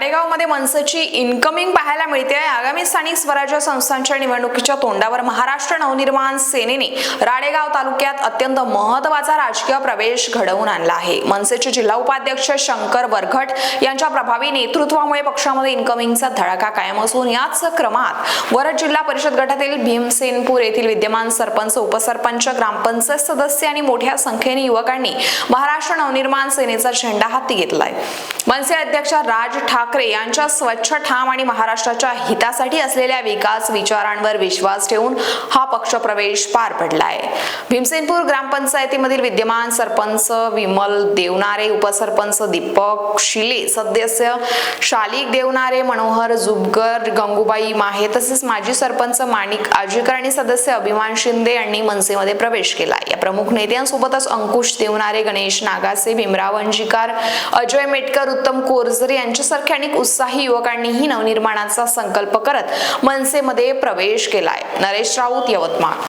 राडेगावमध्ये मनसेची incoming पाहायला मिळते आहे। आगामी स्थानिक स्वराज्य संस्थांच्या निवडणुकीच्या तोंडावर महाराष्ट्र नवनिर्माण सेनेने राडेगाव तालुक्यात अत्यंत महत्त्वाचा राजकीय प्रवेश घडवून आणला आहे। मनसेचे जिल्हा उपाध्यक्ष शंकर वरघट यांच्या प्रभावी नेतृत्वामुळे पक्षामध्ये इन्कमिंगचा धडाका कायम असून याच क्रमात वरद जिल्हा परिषद गटातील भीमसेनपूर येथील विद्यमान सरपंच, उपसरपंच, ग्रामपंचायत सदस्य आणि मोठ्या संख्येने युवकांनी महाराष्ट्र नवनिर्माण सेनेचा झेंडा हाती घेतलाय। मनसे अध्यक्ष राज ठाकरे यांच्या स्वच्छ, ठाम आणि महाराष्ट्राच्या हितासाठी असलेल्या विकास विचारांवर विश्वास ठेवून हा पक्ष प्रवेश पार पडलाय। भीमसेनपूर ग्रामपंचायतीमधील विद्यमान सरपंच विमल देवनारे, उपसरपंच दीपक शिले, सदस्य शालिक देवनारे, मनोहर जुबगर, गंगूबाई माहे तसेच माजी सरपंच माणिक आजीकर आणि सदस्य अभिमान शिंदे यांनी मनसेमध्ये प्रवेश केला। या प्रमुख नेत्यांसोबतच अंकुश देवनारे, गणेश नागासे, भीमराव अंजीकार, अजय मेटकर, उत्तम कोरजरे यांच्यासारख्या अनेक उत्साही युवकांनीही नवनिर्माणाचा संकल्प करत मनसेमध्ये प्रवेश केलाय। नरेश राऊत, यवतमाळ।